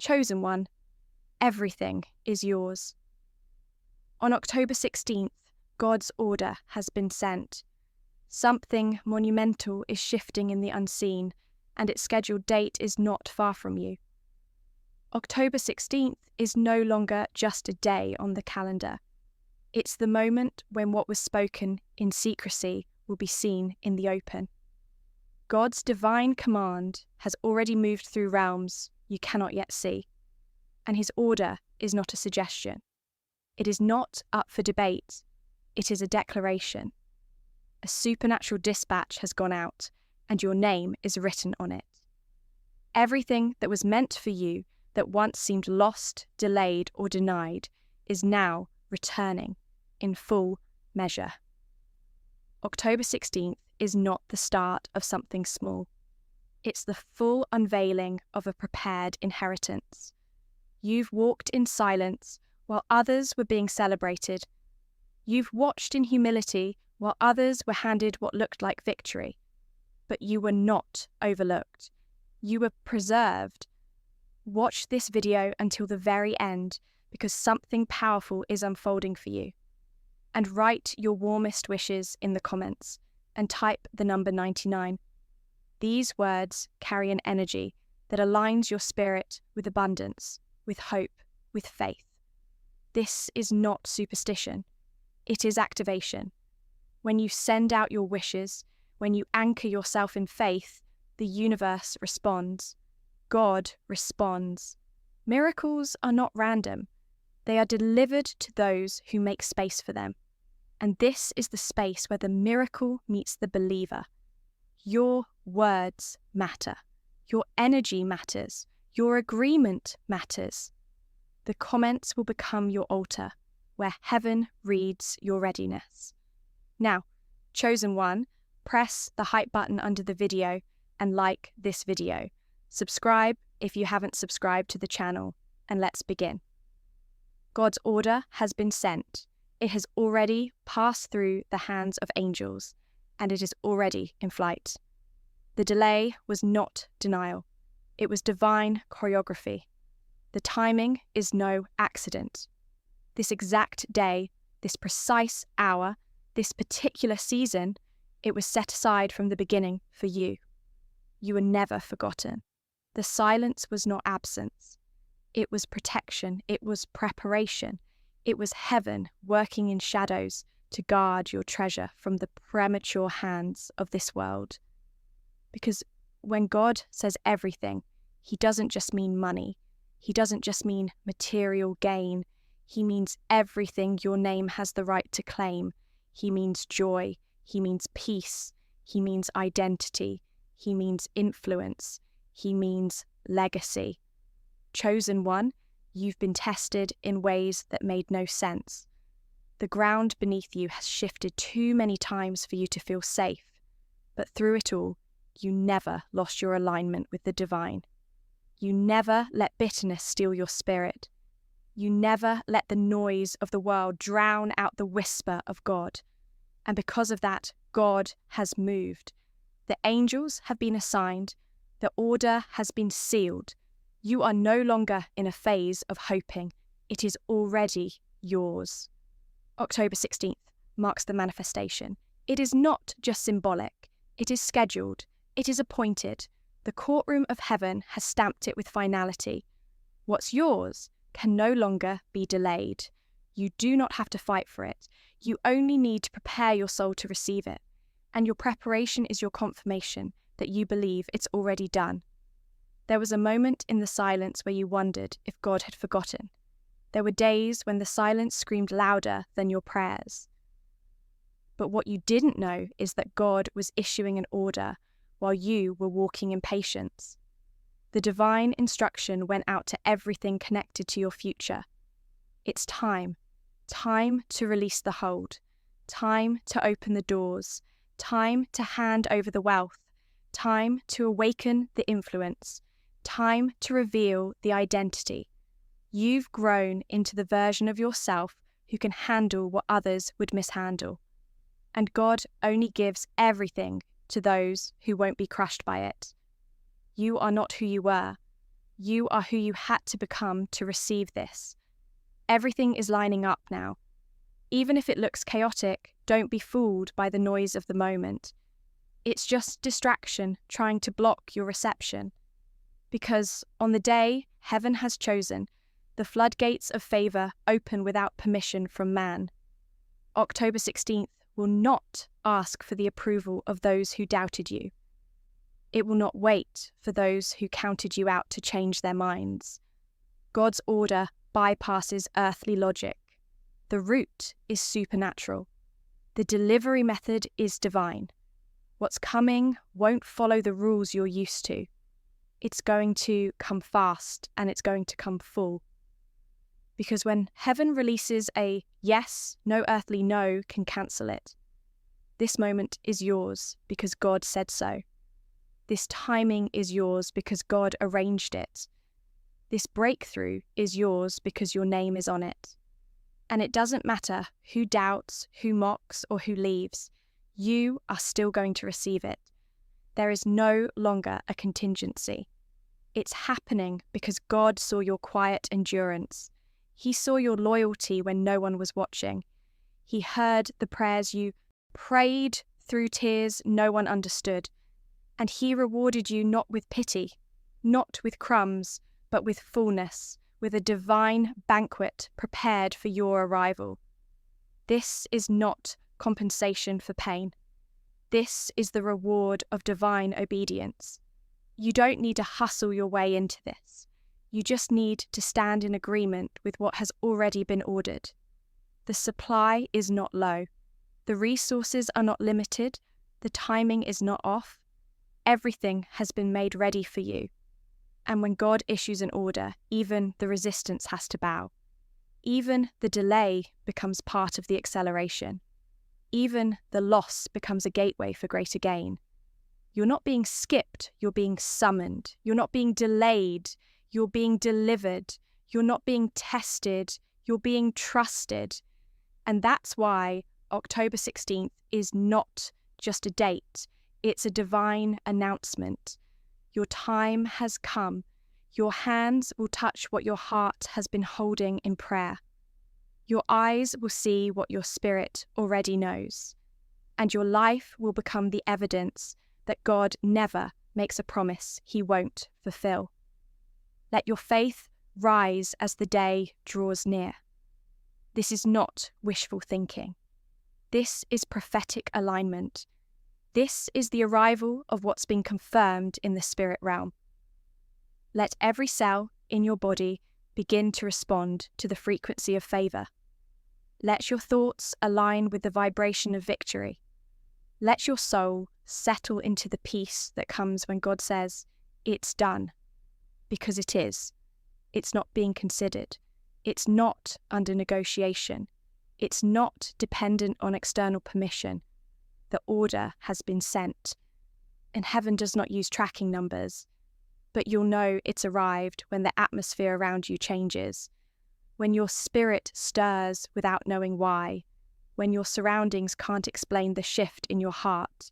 Chosen one, everything is yours. On October 16th, God's order has been sent. Something monumental is shifting in the unseen, and its scheduled date is not far from you. October 16th is no longer just a day on the calendar. It's the moment when what was spoken in secrecy will be seen in the open. God's divine command has already moved through realms you cannot yet see, and his order is not a suggestion. It is not up for debate. It is a declaration. A supernatural dispatch has gone out, and your name is written on it. Everything that was meant for you that once seemed lost, delayed, or denied is now returning in full measure. October 16th is not the start of something small. It's the full unveiling of a prepared inheritance. You've walked in silence while others were being celebrated. You've watched in humility while others were handed what looked like victory. But you were not overlooked. You were preserved. Watch this video until the very end, because something powerful is unfolding for you. And write your warmest wishes in the comments and type the number 99. These words carry an energy that aligns your spirit with abundance, with hope, with faith. This is not superstition. It is activation. When you send out your wishes, when you anchor yourself in faith, the universe responds. God responds. Miracles are not random. They are delivered to those who make space for them. And this is the space where the miracle meets the believer. Your words matter. Your energy matters. Your agreement matters. The comments will become your altar, where heaven reads your readiness. Now, chosen one, press the hype button under the video and like this video. Subscribe if you haven't subscribed to the channel, and let's begin. God's order has been sent. It has already passed through the hands of angels, and it is already in flight. The delay was not denial. It was divine choreography. The timing is no accident. This exact day, this precise hour, this particular season, it was set aside from the beginning for you. You were never forgotten. The silence was not absence. It was protection. It was preparation. It was heaven working in shadows to guard your treasure from the premature hands of this world. Because when God says everything, he doesn't just mean money. He doesn't just mean material gain. He means everything your name has the right to claim. He means joy. He means peace. He means identity. He means influence. He means legacy. Chosen one, you've been tested in ways that made no sense. The ground beneath you has shifted too many times for you to feel safe, but through it all, you never lost your alignment with the divine. You never let bitterness steal your spirit. You never let the noise of the world drown out the whisper of God. And because of that, God has moved. The angels have been assigned. The order has been sealed. You are no longer in a phase of hoping. It is already yours. October 16th marks the manifestation. It is not just symbolic. It is scheduled. It is appointed. The courtroom of heaven has stamped it with finality. What's yours can no longer be delayed. You do not have to fight for it. You only need to prepare your soul to receive it. And your preparation is your confirmation that you believe it's already done. There was a moment in the silence where you wondered if God had forgotten. There were days when the silence screamed louder than your prayers. But what you didn't know is that God was issuing an order while you were walking in patience. The divine instruction went out to everything connected to your future. It's time to release the hold, time to open the doors, time to hand over the wealth, time to awaken the influence, time to reveal the identity. You've grown into the version of yourself who can handle what others would mishandle. And God only gives everything to those who won't be crushed by it. You are not who you were. You are who you had to become to receive this. Everything is lining up now. Even if it looks chaotic, don't be fooled by the noise of the moment. It's just distraction trying to block your reception. Because on the day heaven has chosen, the floodgates of favor open without permission from man. October 16th will not ask for the approval of those who doubted you. It will not wait for those who counted you out to change their minds. God's order bypasses earthly logic. The root is supernatural. The delivery method is divine. What's coming won't follow the rules you're used to. It's going to come fast and it's going to come full. Because when heaven releases a yes, no earthly no can cancel it. This moment is yours because God said so. This timing is yours because God arranged it. This breakthrough is yours because your name is on it. And it doesn't matter who doubts, who mocks, or who leaves. You are still going to receive it. There is no longer a contingency. It's happening because God saw your quiet endurance. He saw your loyalty when no one was watching. He heard the prayers you prayed through tears no one understood. And he rewarded you not with pity, not with crumbs, but with fullness, with a divine banquet prepared for your arrival. This is not compensation for pain. This is the reward of divine obedience. You don't need to hustle your way into this. You just need to stand in agreement with what has already been ordered. The supply is not low. The resources are not limited. The timing is not off. Everything has been made ready for you. And when God issues an order, even the resistance has to bow. Even the delay becomes part of the acceleration. Even the loss becomes a gateway for greater gain. You're not being skipped, you're being summoned. You're not being delayed, you're being delivered. You're not being tested, you're being trusted. And that's why October 16th is not just a date, it's a divine announcement. Your time has come. Your hands will touch what your heart has been holding in prayer. Your eyes will see what your spirit already knows. And your life will become the evidence that God never makes a promise he won't fulfill. Let your faith rise as the day draws near. This is not wishful thinking. This is prophetic alignment. This is the arrival of what's been confirmed in the spirit realm. Let every cell in your body begin to respond to the frequency of favor. Let your thoughts align with the vibration of victory. Let your soul settle into the peace that comes when God says, "It's done," because it is. It's not being considered. It's not under negotiation. It's not dependent on external permission. The order has been sent. And heaven does not use tracking numbers. But you'll know it's arrived when the atmosphere around you changes. When your spirit stirs without knowing why. When your surroundings can't explain the shift in your heart.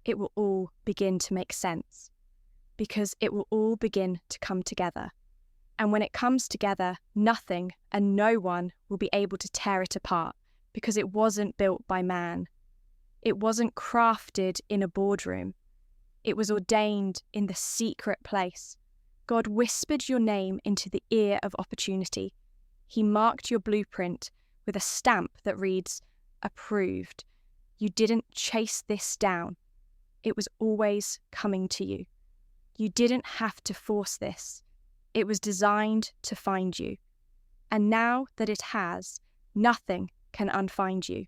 It will all begin to make sense. Because it will all begin to come together. And when it comes together, nothing and no one will be able to tear it apart. Because it wasn't built by man. It wasn't crafted in a boardroom. It was ordained in the secret place. God whispered your name into the ear of opportunity. He marked your blueprint with a stamp that reads, "Approved." You didn't chase this down. It was always coming to you. You didn't have to force this. It was designed to find you. And now that it has, nothing can unfind you.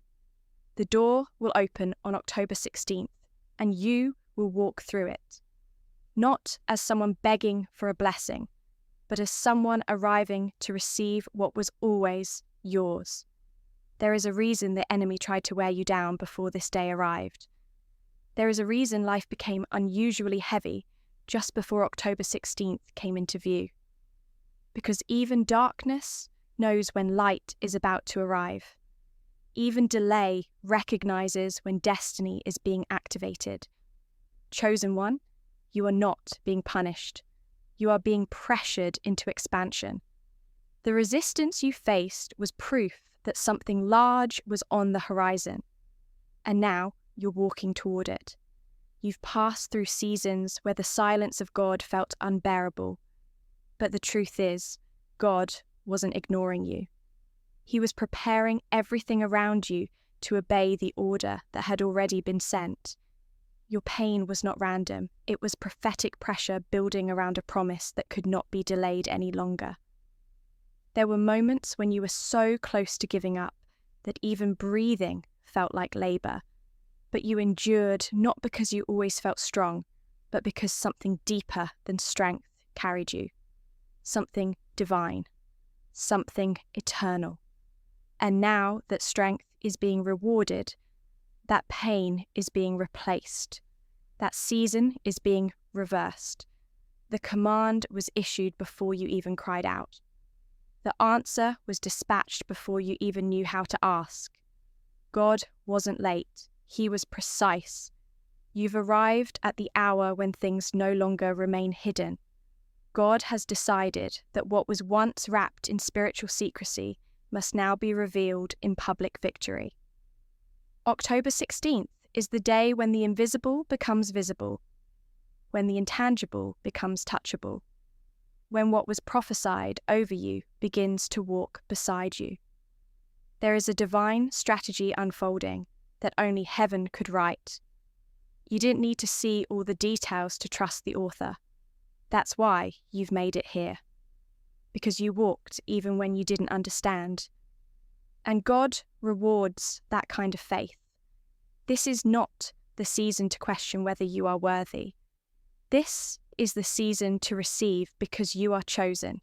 The door will open on October 16th, and you will walk through it. Not as someone begging for a blessing, but as someone arriving to receive what was always yours. There is a reason the enemy tried to wear you down before this day arrived. There is a reason life became unusually heavy just before October 16th came into view. Because even darkness knows when light is about to arrive. Even delay recognizes when destiny is being activated. Chosen one, you are not being punished. You are being pressured into expansion. The resistance you faced was proof that something large was on the horizon, and now you're walking toward it. You've passed through seasons where the silence of God felt unbearable, but the truth is, God wasn't ignoring you. He was preparing everything around you to obey the order that had already been sent. Your pain was not random. It was prophetic pressure building around a promise that could not be delayed any longer. There were moments when you were so close to giving up that even breathing felt like labor, but you endured not because you always felt strong, but because something deeper than strength carried you. Something divine, something eternal. And now that strength is being rewarded, that pain is being replaced. That season is being reversed. The command was issued before you even cried out. The answer was dispatched before you even knew how to ask. God wasn't late. He was precise. You've arrived at the hour when things no longer remain hidden. God has decided that what was once wrapped in spiritual secrecy must now be revealed in public victory. October 16th is the day when the invisible becomes visible, when the intangible becomes touchable, when what was prophesied over you begins to walk beside you. There is a divine strategy unfolding that only heaven could write. You didn't need to see all the details to trust the author. That's why you've made it here. Because you walked even when you didn't understand. And God rewards that kind of faith. This is not the season to question whether you are worthy. This is the season to receive because you are chosen.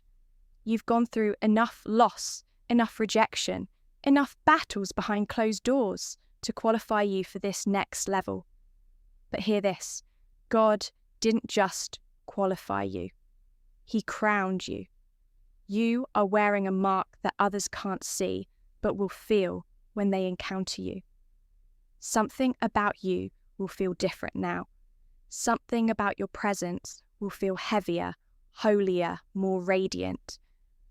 You've gone through enough loss, enough rejection, enough battles behind closed doors to qualify you for this next level. But hear this, God didn't just qualify you. He crowned you. You are wearing a mark that others can't see, but will feel when they encounter you. Something about you will feel different now. Something about your presence will feel heavier, holier, more radiant.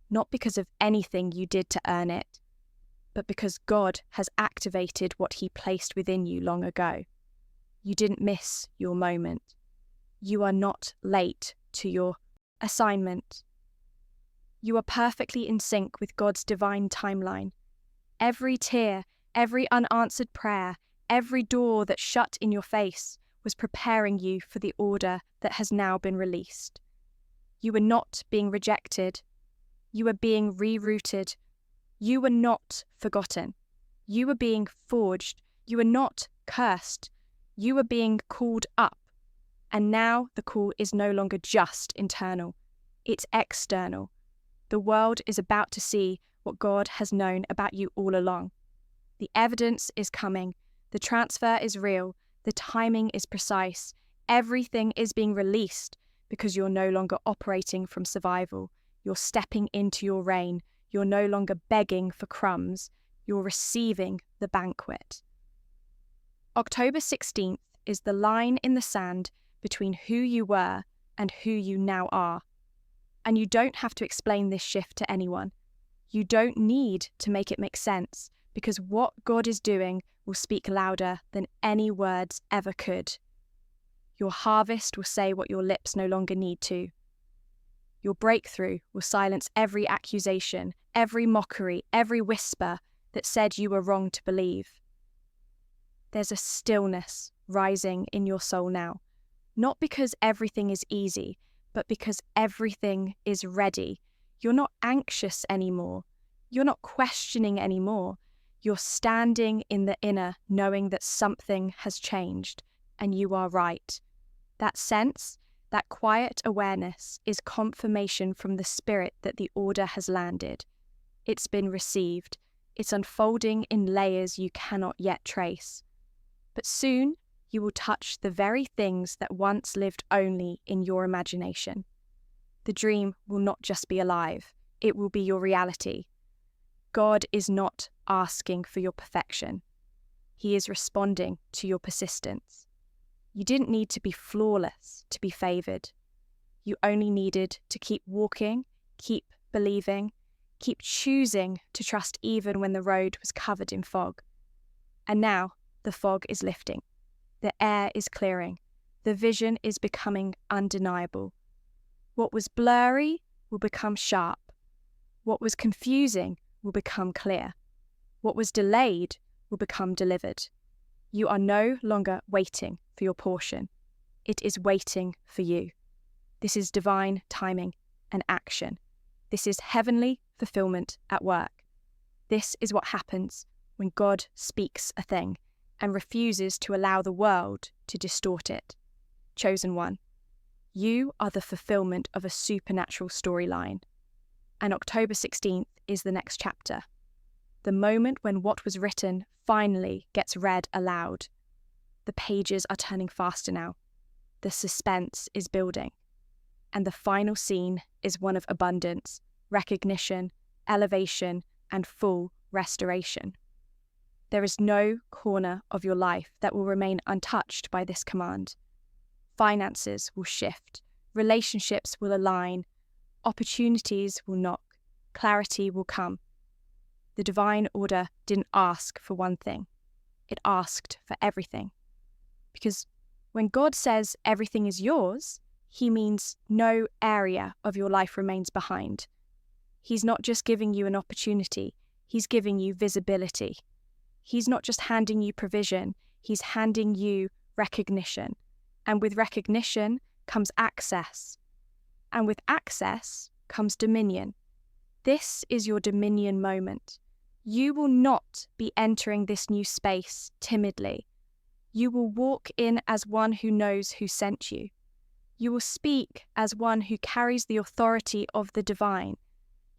Not because of anything you did to earn it, but because God has activated what He placed within you long ago. You didn't miss your moment. You are not late to your assignment. You are perfectly in sync with God's divine timeline. Every tear, every unanswered prayer, every door that shut in your face was preparing you for the order that has now been released. You were not being rejected. You were being rerouted. You were not forgotten. You were being forged. You were not cursed. You were being called up. And now the call is no longer just internal. It's external. The world is about to see what God has known about you all along. The evidence is coming. The transfer is real. The timing is precise. Everything is being released because you're no longer operating from survival. You're stepping into your reign. You're no longer begging for crumbs. You're receiving the banquet. October 16th is the line in the sand between who you were and who you now are. And you don't have to explain this shift to anyone. You don't need to make it make sense, because what God is doing will speak louder than any words ever could. Your harvest will say what your lips no longer need to. Your breakthrough will silence every accusation, every mockery, every whisper that said you were wrong to believe. There's a stillness rising in your soul now, not because everything is easy, but because everything is ready. You're not anxious anymore. You're not questioning anymore. You're standing in the inner, knowing that something has changed, and you are right. That sense, that quiet awareness, is confirmation from the Spirit that the order has landed. It's been received. It's unfolding in layers you cannot yet trace. But soon, you will touch the very things that once lived only in your imagination. The dream will not just be alive, it will be your reality. God is not asking for your perfection. He is responding to your persistence. You didn't need to be flawless to be favored. You only needed to keep walking, keep believing, keep choosing to trust even when the road was covered in fog. And now the fog is lifting. The air is clearing. The vision is becoming undeniable. What was blurry will become sharp. What was confusing will become clear. What was delayed will become delivered. You are no longer waiting for your portion. It is waiting for you. This is divine timing and action. This is heavenly fulfillment at work. This is what happens when God speaks a thing and refuses to allow the world to distort it. Chosen one, you are the fulfillment of a supernatural storyline. And October 16th is the next chapter. The moment when what was written finally gets read aloud. The pages are turning faster now. The suspense is building. And the final scene is one of abundance, recognition, elevation, and full restoration. There is no corner of your life that will remain untouched by this command. Finances will shift, relationships will align, opportunities will knock, clarity will come. The divine order didn't ask for one thing, it asked for everything. Because when God says everything is yours, he means no area of your life remains behind. He's not just giving you an opportunity, he's giving you visibility. He's not just handing you provision, he's handing you recognition. And with recognition comes access. And with access comes dominion. This is your dominion moment. You will not be entering this new space timidly. You will walk in as one who knows who sent you. You will speak as one who carries the authority of the divine.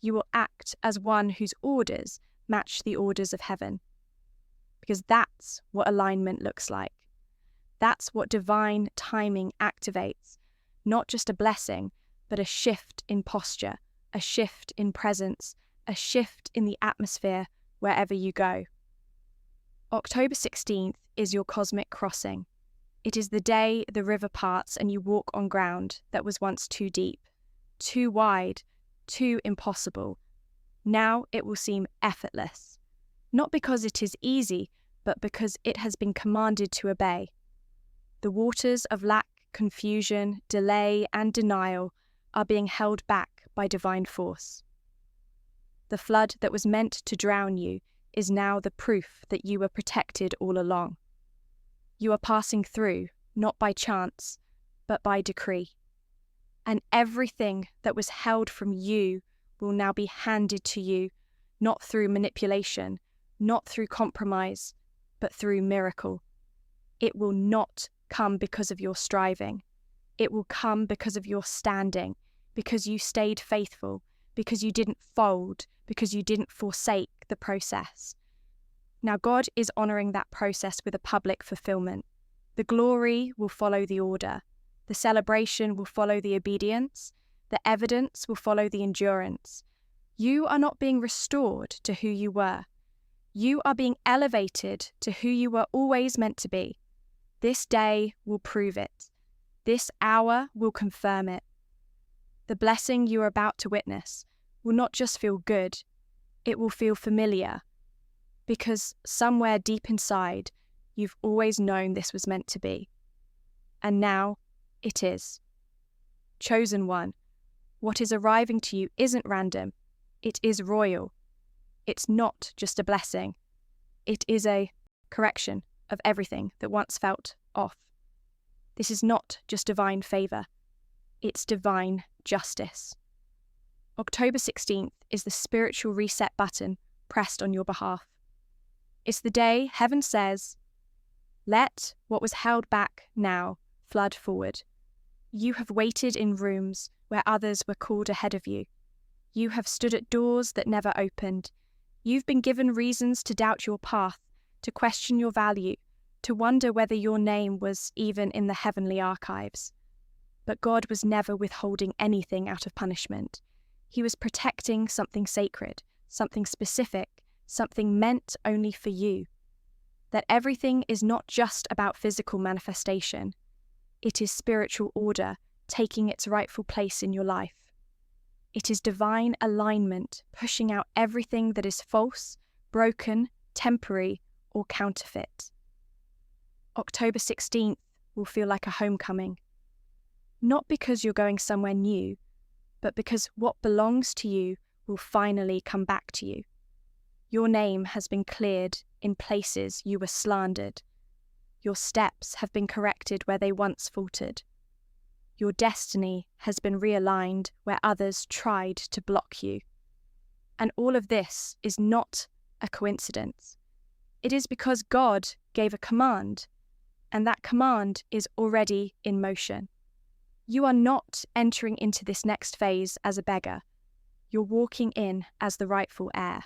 You will act as one whose orders match the orders of heaven. Because that's what alignment looks like. That's what divine timing activates. Not just a blessing, but a shift in posture, a shift in presence, a shift in the atmosphere wherever you go. October 16th is your cosmic crossing. It is the day the river parts and you walk on ground that was once too deep, too wide, too impossible. Now it will seem effortless. Not because it is easy, but because it has been commanded to obey. The waters of lack, confusion, delay, and denial are being held back by divine force. The flood that was meant to drown you is now the proof that you were protected all along. You are passing through, not by chance, but by decree. And everything that was held from you will now be handed to you, not through manipulation, not through compromise, but through miracle. It will not come because of your striving. It will come because of your standing, because you stayed faithful, because you didn't fold, because you didn't forsake the process. Now God is honouring that process with a public fulfillment. The glory will follow the order. The celebration will follow the obedience. The evidence will follow the endurance. You are not being restored to who you were. You are being elevated to who you were always meant to be. This day will prove it. This hour will confirm it. The blessing you are about to witness will not just feel good, it will feel familiar. Because somewhere deep inside, you've always known this was meant to be. And now, it is. Chosen one, what is arriving to you isn't random, it is royal. It's not just a blessing, it is a correction of everything that once felt off. This is not just divine favour, it's divine justice. October 16th is the spiritual reset button pressed on your behalf. It's the day heaven says, let what was held back now flood forward. You have waited in rooms where others were called ahead of you. You have stood at doors that never opened. You've been given reasons to doubt your path, to question your value, to wonder whether your name was even in the heavenly archives. But God was never withholding anything out of punishment. He was protecting something sacred, something specific, something meant only for you. That everything is not just about physical manifestation. It is spiritual order taking its rightful place in your life. It is divine alignment pushing out everything that is false, broken, temporary, or counterfeit. October 16th will feel like a homecoming. Not because you're going somewhere new, but because what belongs to you will finally come back to you. Your name has been cleared in places you were slandered. Your steps have been corrected where they once faltered. Your destiny has been realigned where others tried to block you. And all of this is not a coincidence. It is because God gave a command, and that command is already in motion. You are not entering into this next phase as a beggar. You're walking in as the rightful heir.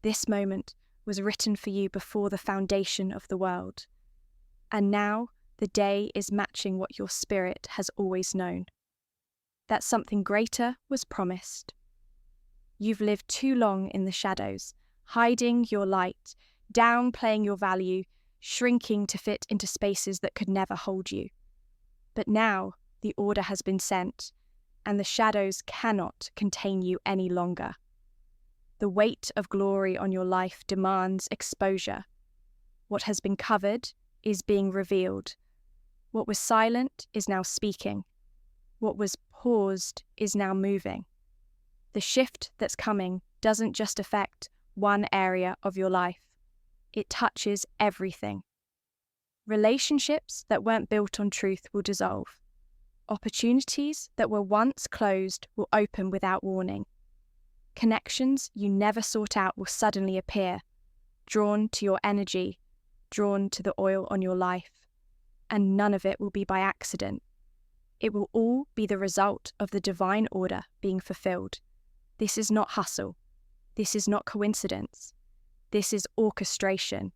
This moment was written for you before the foundation of the world. And now the day is matching what your spirit has always known. That something greater was promised. You've lived too long in the shadows, hiding your light, downplaying your value, shrinking to fit into spaces that could never hold you. But now the order has been sent, and the shadows cannot contain you any longer. The weight of glory on your life demands exposure. What has been covered is being revealed. What was silent is now speaking. What was paused is now moving. The shift that's coming doesn't just affect one area of your life. It touches everything. Relationships that weren't built on truth will dissolve. Opportunities that were once closed will open without warning. Connections you never sought out will suddenly appear, drawn to your energy, drawn to the oil on your life. And none of it will be by accident. It will all be the result of the divine order being fulfilled. This is not hustle. This is not coincidence. This is orchestration.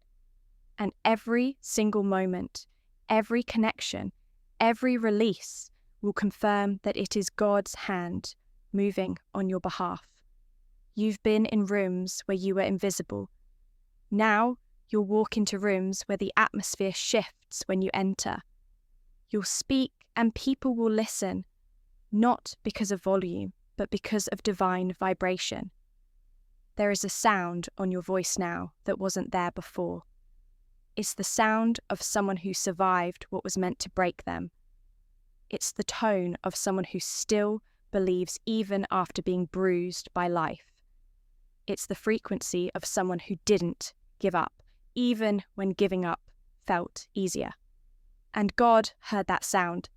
And every single moment, every connection, every release will confirm that it is God's hand moving on your behalf. You've been in rooms where you were invisible. Now you'll walk into rooms where the atmosphere shifts when you enter. You'll speak and people will listen, not because of volume, but because of divine vibration. There is a sound on your voice now that wasn't there before. It's the sound of someone who survived what was meant to break them. It's the tone of someone who still believes even after being bruised by life. It's the frequency of someone who didn't give up, even when giving up felt easier. And God heard that sound.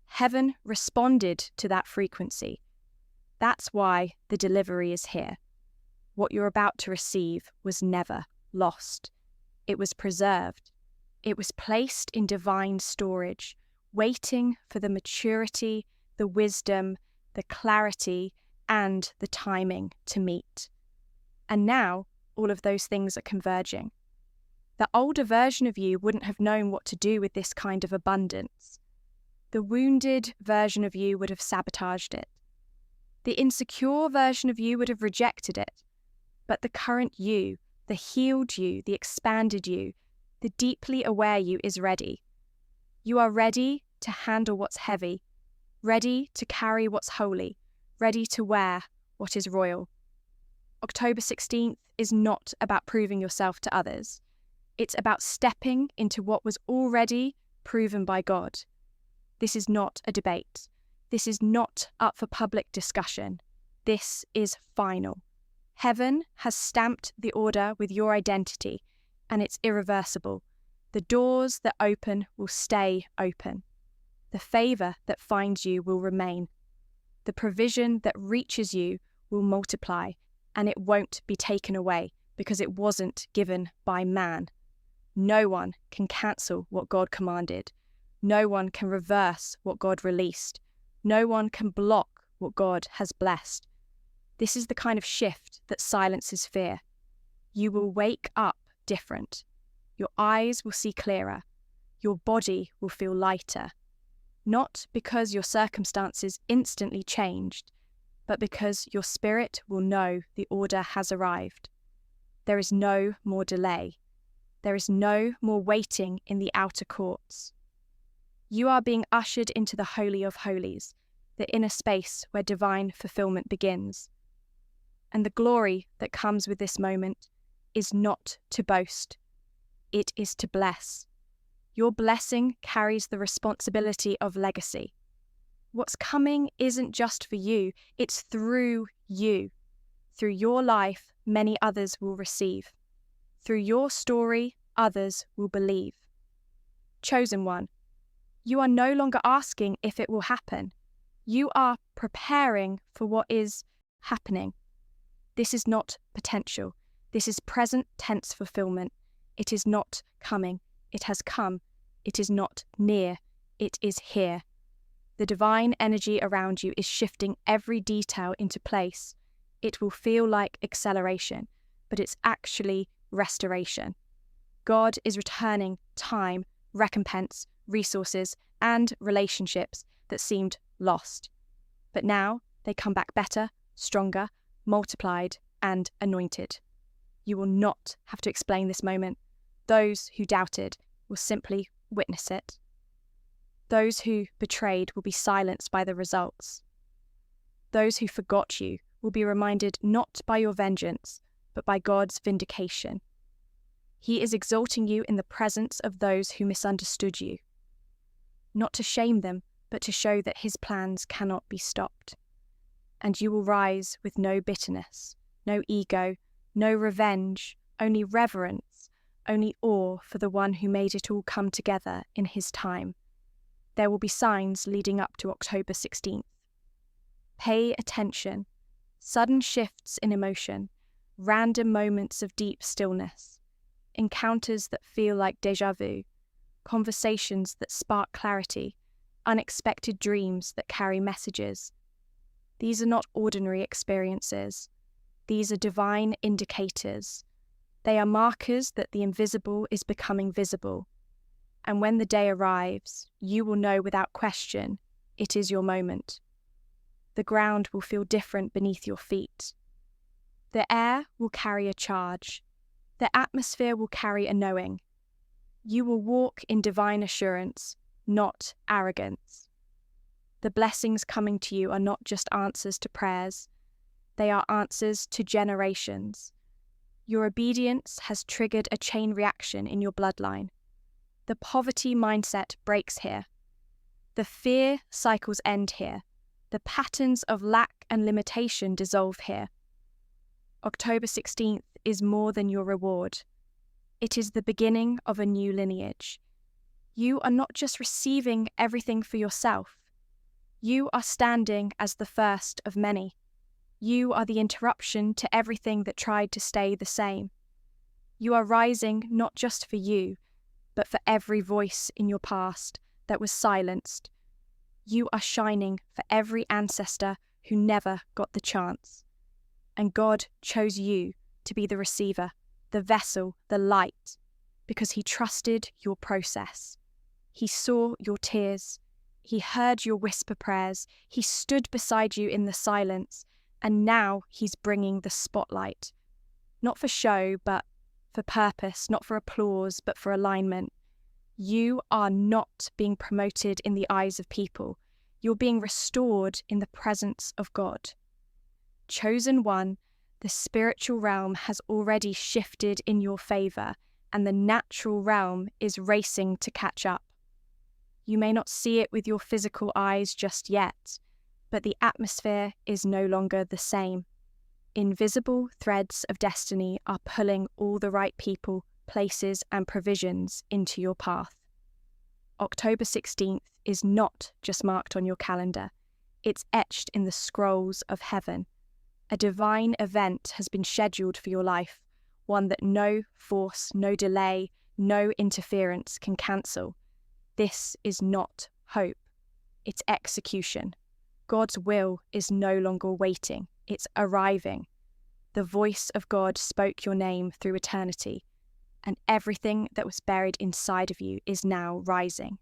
Heaven responded to that frequency. That's why the delivery is here. What you're about to receive was never lost. It was preserved. It was placed in divine storage, waiting for the maturity, the wisdom, the clarity, and the timing to meet. And now, all of those things are converging. The older version of you wouldn't have known what to do with this kind of abundance. The wounded version of you would have sabotaged it. The insecure version of you would have rejected it. But the current you, the healed you, the expanded you, the deeply aware you is ready. You are ready to handle what's heavy, ready to carry what's holy, ready to wear what is royal. October 16th is not about proving yourself to others. It's about stepping into what was already proven by God. This is not a debate. This is not up for public discussion. This is final. Heaven has stamped the order with your identity, and it's irreversible. The doors that open will stay open. The favor that finds you will remain. The provision that reaches you will multiply, and it won't be taken away because it wasn't given by man. No one can cancel what God commanded. No one can reverse what God released. No one can block what God has blessed. This is the kind of shift that silences fear. You will wake up different. Your eyes will see clearer. Your body will feel lighter. Not because your circumstances instantly changed, but because your spirit will know the order has arrived. There is no more delay. There is no more waiting in the outer courts. You are being ushered into the Holy of Holies, the inner space where divine fulfillment begins. And the glory that comes with this moment is not to boast, it is to bless. Your blessing carries the responsibility of legacy. What's coming isn't just for you, it's through you. Through your life, many others will receive. Through your story, others will believe. Chosen one, you are no longer asking if it will happen. You are preparing for what is happening. This is not potential. This is present tense fulfillment. It is not coming. It has come. It is not near. It is here. The divine energy around you is shifting every detail into place. It will feel like acceleration, but it's actually restoration. God is returning time, recompense, resources, and relationships that seemed lost. But now they come back better, stronger, multiplied, and anointed. You will not have to explain this moment. Those who doubted will simply witness it. Those who betrayed will be silenced by the results. Those who forgot you will be reminded not by your vengeance, but by God's vindication. He is exalting you in the presence of those who misunderstood you, not to shame them, but to show that his plans cannot be stopped. And you will rise with no bitterness, no ego, no revenge, only reverence, only awe for the one who made it all come together in his time. There will be signs leading up to October 16th. Pay attention. Sudden shifts in emotion, random moments of deep stillness, encounters that feel like déjà vu, conversations that spark clarity, unexpected dreams that carry messages. These are not ordinary experiences. These are divine indicators. They are markers that the invisible is becoming visible. And when the day arrives, you will know without question, it is your moment. The ground will feel different beneath your feet. The air will carry a charge. The atmosphere will carry a knowing. You will walk in divine assurance, not arrogance. The blessings coming to you are not just answers to prayers. They are answers to generations. Your obedience has triggered a chain reaction in your bloodline. The poverty mindset breaks here. The fear cycles end here. The patterns of lack and limitation dissolve here. October 16th is more than your reward. It is the beginning of a new lineage. You are not just receiving everything for yourself. You are standing as the first of many. You are the interruption to everything that tried to stay the same. You are rising not just for you, but for every voice in your past that was silenced. You are shining for every ancestor who never got the chance. And God chose you to be the receiver, the vessel, the light, because he trusted your process. He saw your tears. He heard your whisper prayers. He stood beside you in the silence. And now he's bringing the spotlight. Not for show, but for purpose, not for applause, but for alignment. You are not being promoted in the eyes of people. You're being restored in the presence of God. Chosen one, the spiritual realm has already shifted in your favor, and the natural realm is racing to catch up. You may not see it with your physical eyes just yet, but the atmosphere is no longer the same. Invisible threads of destiny are pulling all the right people, places, and provisions into your path. October 16th is not just marked on your calendar, it's etched in the scrolls of heaven. A divine event has been scheduled for your life, one that no force, no delay, no interference can cancel. This is not hope, it's execution. God's will is no longer waiting, it's arriving. The voice of God spoke your name through eternity, and everything that was buried inside of you is now rising.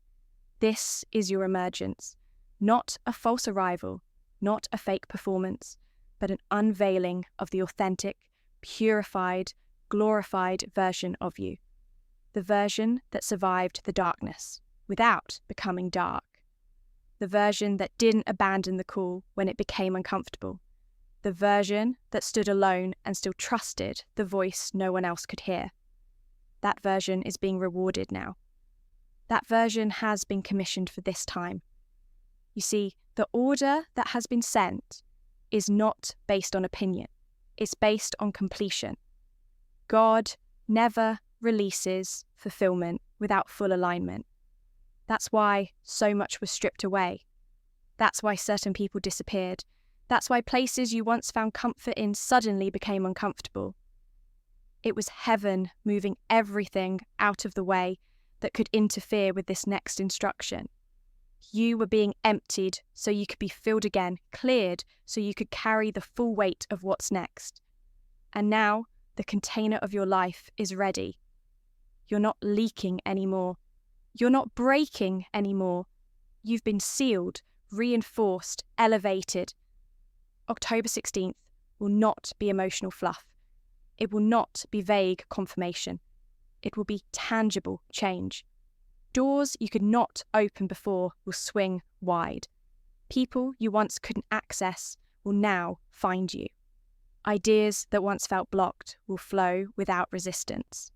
This is your emergence, not a false arrival, not a fake performance, but an unveiling of the authentic, purified, glorified version of you. The version that survived the darkness, without becoming dark. The version that didn't abandon the call when it became uncomfortable. The version that stood alone and still trusted the voice no one else could hear. That version is being rewarded now. That version has been commissioned for this time. You see, the order that has been sent is not based on opinion. It's based on completion. God never releases fulfillment without full alignment. That's why so much was stripped away. That's why certain people disappeared. That's why places you once found comfort in suddenly became uncomfortable. It was heaven moving everything out of the way that could interfere with this next instruction. You were being emptied so you could be filled again, cleared so you could carry the full weight of what's next. And now the container of your life is ready. You're not leaking anymore. You're not breaking anymore. You've been sealed, reinforced, elevated. October 16th will not be emotional fluff. It will not be vague confirmation. It will be tangible change. Doors you could not open before will swing wide. People you once couldn't access will now find you. Ideas that once felt blocked will flow without resistance.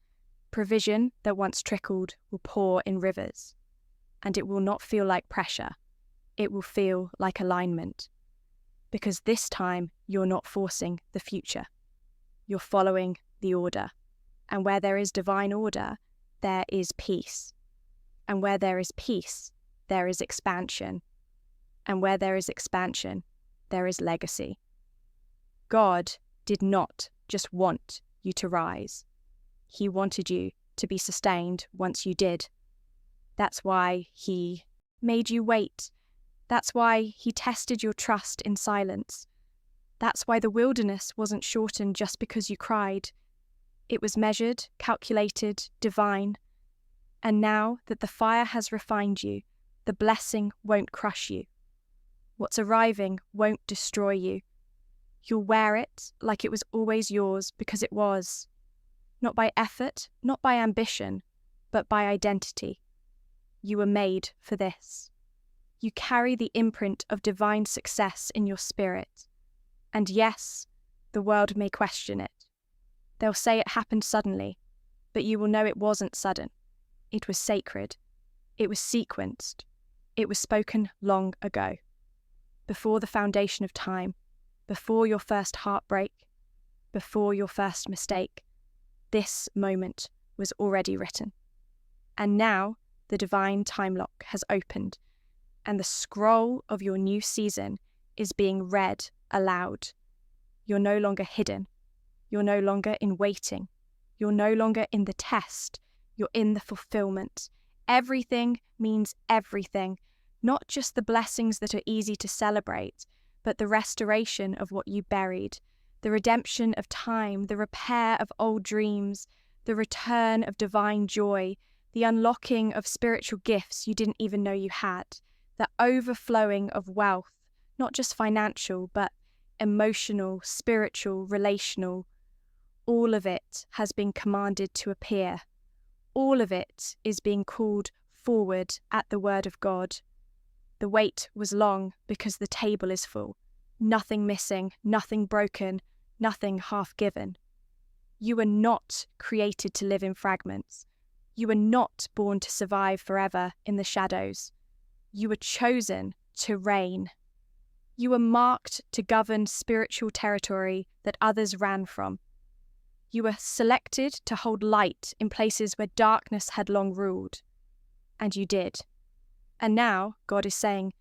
Provision that once trickled will pour in rivers. And it will not feel like pressure. It will feel like alignment. Because this time you're not forcing the future. You're following the order. And where there is divine order, there is peace. And where there is peace, there is expansion. And where there is expansion, there is legacy. God did not just want you to rise. He wanted you to be sustained once you did. That's why He made you wait. That's why He tested your trust in silence. That's why the wilderness wasn't shortened just because you cried. It was measured, calculated, divine. And now that the fire has refined you, the blessing won't crush you. What's arriving won't destroy you. You'll wear it like it was always yours because it was. Not by effort, not by ambition, but by identity. You were made for this. You carry the imprint of divine success in your spirit. And yes, the world may question it. They'll say it happened suddenly, but you will know it wasn't sudden. It was sacred. It was sequenced. It was spoken long ago. Before the foundation of time, before your first heartbreak, before your first mistake, this moment was already written. And now the divine time lock has opened, and the scroll of your new season is being read aloud. You're no longer hidden. You're no longer in waiting. You're no longer in the test. You're in the fulfillment. Everything means everything, not just the blessings that are easy to celebrate, but the restoration of what you buried, the redemption of time, the repair of old dreams, the return of divine joy, the unlocking of spiritual gifts you didn't even know you had, the overflowing of wealth, not just financial, but emotional, spiritual, relational. All of it has been commanded to appear. All of it is being called forward at the word of God. The wait was long because the table is full. Nothing missing, nothing broken, nothing half given. You were not created to live in fragments. You were not born to survive forever in the shadows. You were chosen to reign. You were marked to govern spiritual territory that others ran from. You were selected to hold light in places where darkness had long ruled. And you did. And now God is saying,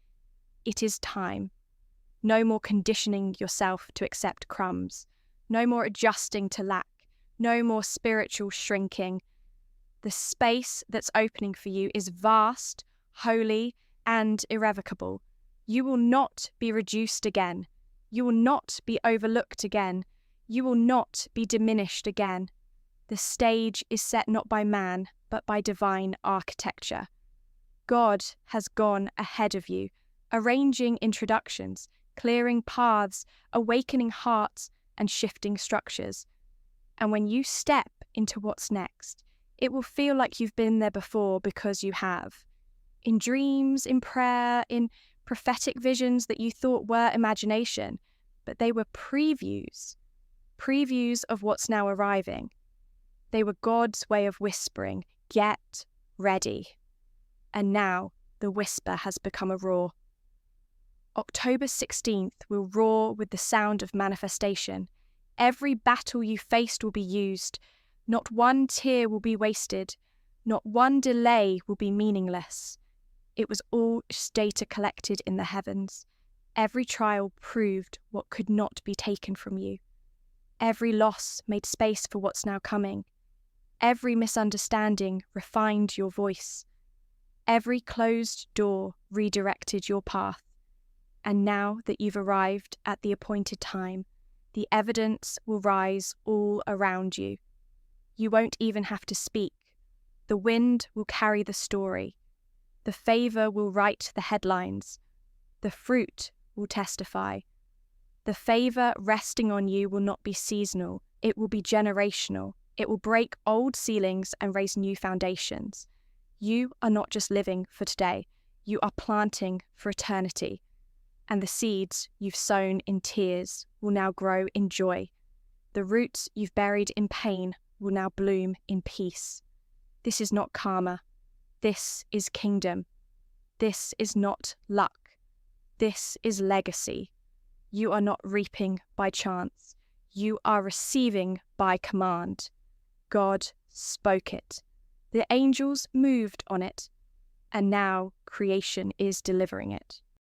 it is time. No more conditioning yourself to accept crumbs. No more adjusting to lack. No more spiritual shrinking. The space that's opening for you is vast, holy, and irrevocable. You will not be reduced again. You will not be overlooked again. You will not be diminished again. The stage is set not by man, but by divine architecture. God has gone ahead of you, arranging introductions, clearing paths, awakening hearts, and shifting structures. And when you step into what's next, it will feel like you've been there before because you have. in dreams, in prayer, in prophetic visions that you thought were imagination, but they were previews of what's now arriving. They were God's way of whispering, "Get ready." And now the whisper has become a roar. October 16th will roar with the sound of manifestation. Every battle you faced will be used. Not one tear will be wasted. Not one delay will be meaningless. It was all just data collected in the heavens. Every trial proved what could not be taken from you. Every loss made space for what's now coming. Every misunderstanding refined your voice. Every closed door redirected your path. And now that you've arrived at the appointed time, the evidence will rise all around you. You won't even have to speak. The wind will carry the story. The favor will write the headlines. The fruit will testify. The favor resting on you will not be seasonal. It will be generational. It will break old ceilings and raise new foundations. You are not just living for today. You are planting for eternity. And the seeds you've sown in tears will now grow in joy. The roots you've buried in pain will now bloom in peace. This is not karma. This is kingdom. This is not luck. This is legacy. You are not reaping by chance. You are receiving by command. God spoke it. The angels moved on it. And now creation is delivering it.